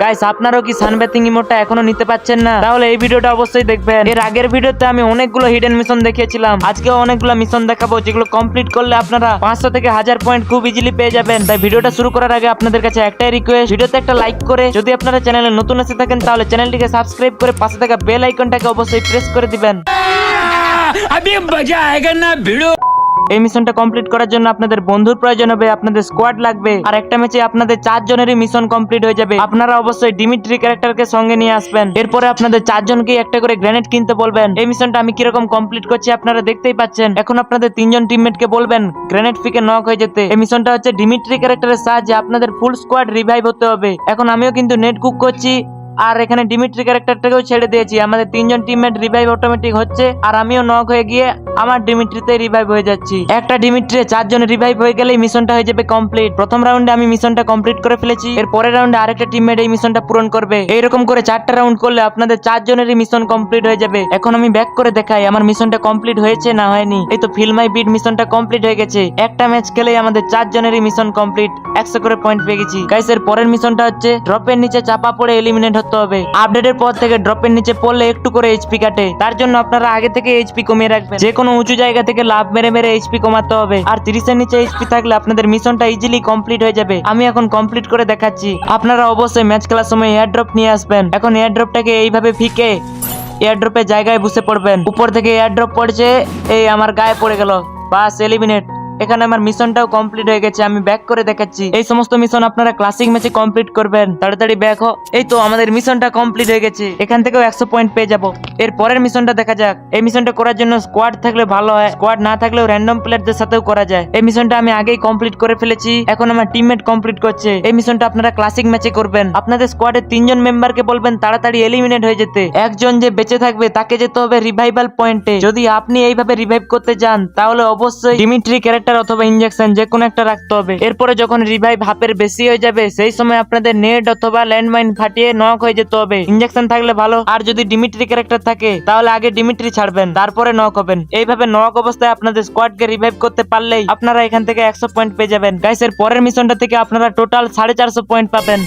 Guys আপনারাও কি সানবেথিং ইমোটটা এখনো নিতে পাচ্ছেন না? তাহলে এই ভিডিওটা অবশ্যই দেখবেন। এর আগের ভিডিওতে আমি অনেকগুলো হিডেন মিশন দেখিয়েছিলাম, আজকেও অনেকগুলো মিশন দেখাবো যেগুলো কমপ্লিট করলে আপনারা 500 থেকে 1000 পয়েন্ট খুব ইজিলি পেয়ে যাবেন। তাই ভিডিওটা শুরু করার আগে আপনাদের কাছে একটাই রিকোয়েস্ট, ভিডিওতে একটা লাইক করে যদি আপনারা চ্যানেলে নতুন এসে থাকেন তাহলে চ্যানেলটিকে সাবস্ক্রাইব করে পাশে থাকা বেল আইকনটাকে অবশ্যই প্রেস করে দিবেন। अभी मजा आएगा ना भिड़ो। এই মিশনটা কমপ্লিট করার জন্য আপনাদের বন্ধুর প্রয়োজন হবে, আপনাদের স্কোয়াড লাগবে, আর একটা ম্যাচে আপনাদের 4 জনেরই মিশন কমপ্লিট হয়ে যাবে। আপনারা অবশ্যই ডিমিট্রি ক্যারেক্টারকে সঙ্গে নিয়ে আসবেন। এরপরে আপনাদের 4 জনকেই একটা করে গ্রেনেড কিনতে বলবেন। এই মিশনটা আমি কিরকম কমপ্লিট করছি আপনারা দেখতেই পাচ্ছেন। এখন আপনাদের 3 জন টিমমেটকে বলবেন গ্রেনেড ফিকে নক হয়ে যেতে। এই মিশনটা হচ্ছে ডিমিট্রি ক্যারেক্টারের সাহায্যে আপনাদের ফুল স্কোয়াড রিভাইভ হতে হবে। এখন আমিও কিন্তু নেট কুক করছি আর এখানে ডিমিট্রি ক্যারেক্টারটাকেও ছেড়ে দিয়েছি। আমাদের 3 জন টিমমেট রিভাইভ অটোমেটিক হচ্ছে আর আমিও নক হয়ে গিয়ে আমার ডিমিট্রিতে রিভাইভ হয়ে যাচ্ছি। একটা ডিমিট্রি 4 জন রিভাইভ হয়ে গেলেই মিশনটা হয়ে যাবে কমপ্লিট। প্রথম রাউন্ডে আমি মিশনটা কমপ্লিট করে ফেলেছি, এর পরের রাউন্ডে আরেকটা টিমমেট এই মিশনটা পূরণ করবে। এইরকম করে 4টা রাউন্ড করলে আপনাদের 4 জনেরই মিশন কমপ্লিট হয়ে যাবে। এখন আমি ব্যাক করে দেখাই আমার মিশনটা কমপ্লিট হয়েছে না হয়নি। এই তো ফিল মাই বিট মিশনটা কমপ্লিট হয়ে গেছে। একটা ম্যাচ খেলেই আমাদের 4 জনেরই মিশন কমপ্লিট, 100 করে পয়েন্ট পেয়ে গেছি। গাইস এর পরের মিশনটা হচ্ছে ড্রপের নিচে চাপা পড়ে এলিমিনেট হতে হবে। আপডেটের পর থেকে ড্রপের নিচে পড়লে একটু করে এইচপি কাটে, তার জন্য আপনারা আগে থেকে এইচপি কমিয়ে রাখবেন। যে কোনো উঁচু জায়গা থেকে লাভ মেরে মেরে এইচপি কমাতে হবে। আর 30 এর নিচে এইচপি থাকলে আপনাদের মিশনটা ইজিলি কমপ্লিট হয়ে যাবে। আমি এখন কমপ্লিট করে দেখাচ্ছি। আপনারা অবশ্যই ম্যাচ খেলার সময় এয়ার ড্রপ নিয়ে আসবেন। এখন এয়ার ড্রপটাকে এইভাবে ফিকে এয়ার ড্রপের জায়গায় বসে পড়বেন। উপর থেকে এয়ার ড্রপ পড়ছে, এই আমার গায়ে পড়ে গেল, বাস এলিমিনেট। এখানে আমার মিশনটাও কমপ্লিট হয়ে গেছে। আমি ব্যাক করে দেখাচ্ছি। এই সমস্ত মিশন আপনারা ক্লাসিক ম্যাচে কমপ্লিট করবেন। তাড়াতাড়ি ব্যাক হো। এই তো আমাদের মিশনটা কমপ্লিট হয়ে গেছে। এখান থেকেও 100 পয়েন্ট পেয়ে যাব। এর পরের মিশনটা দেখা যাক। এই মিশনটা করার জন্য স্কোয়াড থাকলে ভালো হয়, স্কোয়াড না থাকলেও র্যান্ডম প্লেয়ারদের সাথেও করা যায়। এই মিশনটা আমি আগেই কমপ্লিট করে ফেলেছি, এখন আমার টিমমেট কমপ্লিট করছে। এই মিশনটা আপনারা ক্লাসিক ম্যাচে করবেন। আপনাদের স্কোয়াডের 3 জন মেম্বারকে বলবেন তাড়াতাড়ি এলিমিনেট হয়ে যেতে। একজন যে বেঁচে থাকবে তাকে যেতে হবে রিভাইভাল পয়েন্টে। যদি আপনি এইভাবে রিভাইভ করতে যান তাহলে অবশ্যই ডিমিট্রি ক্যারেক্টার অথবা ইনজেকশন যে কোনো একটা রাখতে হবে। এরপরে যখন রিভাইভ হাফের বেশি হয়ে যাবে সেই সময় আপনাদের নেট অথবা ল্যান্ডমাইন ফাটিয়ে নক হয়ে যেতে হবে। ইনজেকশন থাকলে ভালো, আর যদি ডিমিট্রি ক্যারেক্টার থাকে তাহলে আগে ডিমিট্রি ছাড়বেন তারপরে নক হবেন। এইভাবে নক অবস্থায় আপনাদের স্কোয়াডকে রিভাইভ করতে পারলেই আপনারা এখান থেকে 100 পয়েন্ট পেয়ে যাবেন। গাইস এর পরের মিশনটা থেকে আপনারা টোটাল 450 পয়েন্ট পাবেন।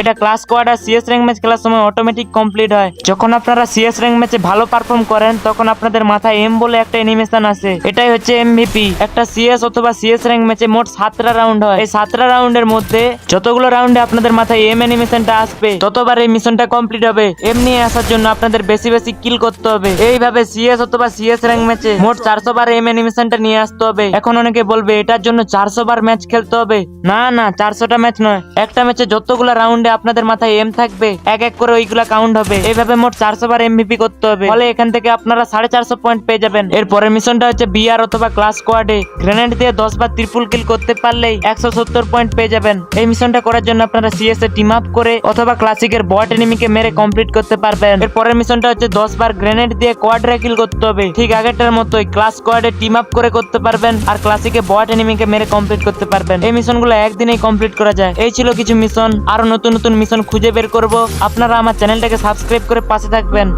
এটা ক্লাস স্কোয়াড আর সিএস র্যাঙ্ক ম্যাচ খেলার সময় অটোমেটিক কমপ্লিট হয়। যখন আপনারা সিএস র্যাঙ্ক ম্যাচে ভালো পারফর্ম করেন তখন আপনাদের মাথায় এম বলে একটা অ্যানিমেশন আসে, এটাই হচ্ছে এমভিপি। একটা সিএস অথবা সিএস র্যাঙ্ক ম্যাচে মোট 7টা রাউন্ড হয়। এই 7টা রাউন্ডের মধ্যে যতগুলো রাউন্ডে আপনাদের মাথায় এম অ্যানিমেশনটা আসবে ততবার এই মিশনটা কমপ্লিট হবে। এম নিয়ে আসার জন্য আপনাদের বেশি বেশি কিল করতে হবে। এইভাবে সিএস অথবা সিএস র্যাঙ্ক ম্যাচে মোট 400 বার এম অ্যানিমেশনটা নিয়ে আসতে হবে। এখন অনেকে বলবে এটার জন্য 400 বার ম্যাচ খেলতে হবে। না না, 400টা ম্যাচ নয়, একটা ম্যাচে যতগুলো রাউন্ডে আপনাদের মাথায় এম থাকবে এক এক করে ওইগুলা কাউন্ট হবে। এইভাবে মোট 400 বার এমভিপি করতে হবে। ফলে এখান থেকে আপনারা 450 পয়েন্ট পেয়ে যাবেন। এর পরের মিশনটা হচ্ছে বিআর অথবা ক্লাস স্কোয়াডে গ্রেনেড দিয়ে 10 বার ট্রিপল কিল করতে পারলেই 170 পয়েন্ট পেয়ে যাবেন। এই মিশনটা করার জন্য আপনারা সিএস এ টিম আপ করে অথবা ক্লাসিকের বট এনিমিকে মেরে কমপ্লিট করতে পারবেন। এর পরের মিশনটা হচ্ছে 10 বার গ্রেনেড দিয়ে কোয়াড্রা কিল করতে হবে। ঠিক আগেরটার মতোই ক্লাস স্কোয়াডে টিম আপ করে করতে পারবেন আর ক্লাসিকে বট এনিমিকে মেরে কমপ্লিট করতে পারবেন। এই মিশনগুলো একদিনেই কমপ্লিট করা যায়। এই ছিল কিছু মিশন, আরো নতুন নতুন মিশন খুঁজে বের করব। আপনারা আমার চ্যানেলটাকে সাবস্ক্রাইব করে পাশে থাকবেন।